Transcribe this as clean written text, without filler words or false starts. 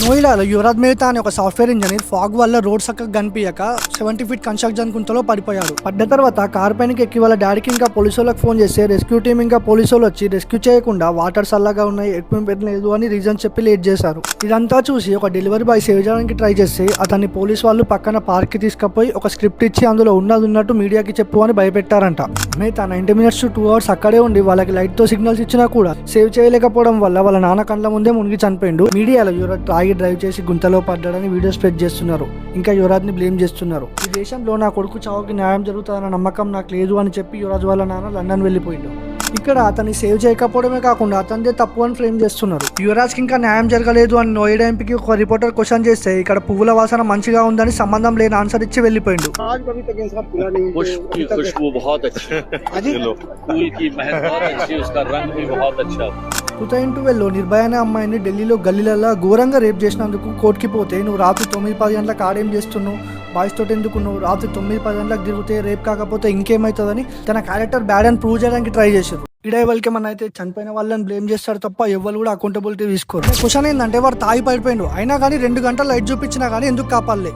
నోయిడాలో యువరాజ్ మెహతా అనే ఒక software engineer fog వల్ల రోడ్ చక్కగా కనిపించక 70 ఫీట్ కన్స్ట్రక్షన్ గుంతలో పడిపోయాడు. పడ్డ తర్వాత కార్ పైనకి ఎక్కి వాళ్ళ డాడీకి ఇంకా పోలీసు వాళ్ళకి ఫోన్ చేస్తే రెస్క్యూ టీమ్ ఇంకా పోలీసు వాళ్ళు వచ్చి రెస్క్యూ చేయకుండా వాటర్ చల్లగా ఉన్నాయి, ఎక్విప్మెంట్ లేదు అని రీజన్ చెప్పి లేట్ చేశారు. ఇదంతా చూసి ఒక డెలివరీ బాయ్ సేవ్ చేయడానికి ట్రై చేస్తే అతన్ని పోలీసు వాళ్ళు పక్కన పార్క్ కి తీసుకుపోయి ఒక స్క్రిప్ట్ ఇచ్చి అందులో ఉన్నట్టు మీడియాకి చెప్పు అని భయపెట్టారంట. మెహతా 90 మినిట్స్ to 2 hours అక్కడే ఉండి వాళ్ళకి లైట్ తో సిగ్నల్స్ ఇచ్చినా కూడా సేవ్ చేయలేకపోవడం వల్ల వాళ్ళ నాన్న కండ్ల ముందే మునిగి చనిపోయిండు. మీడియాలో యువరాజ్ తాగి డ్రైవ్ చేసి గుంతలో పడ్డాడని వీడియో స్ప్రెడ్ చేస్తున్నారు. ఇంకా యువరాజ్ ని బ్లేమ్ చేస్తున్నారు. ఈ దేశంలో నా కొడుకు చావుకి న్యాయం జరుగుతుందన్న నమ్మకం నాకు లేదు అని చెప్పి యువరాజ్ వాళ్ళ నాన్న లండన్ వెళ్ళిపోయిండు. ఇక్కడ అతన్ని సేవ్ చేయకపోవడమే కాకుండా అతనిదే తప్పు అని ఫ్రేమ్ చేస్తున్నారు. యువరాజ్ కి ఇంకా న్యాయం జరగలేదు అని నోయిడా ఎంపీకి ఒక రిపోర్టర్ క్వశ్చన్ చేస్తే ఇక్కడ పువ్వుల వాసన మంచిగా ఉందని సంబంధం లేని ఆన్సర్ ఇచ్చి వెళ్ళిపోయిండు. లో నిర్భయ అనే అమ్మాయిని ఢిల్లీలో గల్లీలలో ఘోరంగా రేప్ చేసినందుకు కోర్టుకి పోతే నువ్వు రాత్రి 9-10 గంటలకు ఆడేం చేస్తున్నావు, బాయ్స్ తోటి ఎందుకు, నువ్వు రాత్రి 9-10 గంటలకు తిరిగితే రేప్ కాకపోతే ఇంకేమవుతుందని తన క్యారెక్టర్ బ్యాడ్ అని ప్రూవ్ చేయడానికి ట్రై చేశారు. ఇడేవల్కి మన అయితే చనిపోయిన వాళ్ళని బ్లేమ్ చేస్తారు తప్ప ఎవరు కూడా అకౌంటబిలిటీ తీసుకోరు. క్వశ్చన్ ఏంటంటే వాడు తాగి పడిపోయిండు అయినా కానీ 2 గంటలు లైట్ చూపించినా కానీ ఎందుకు కాపాడలే?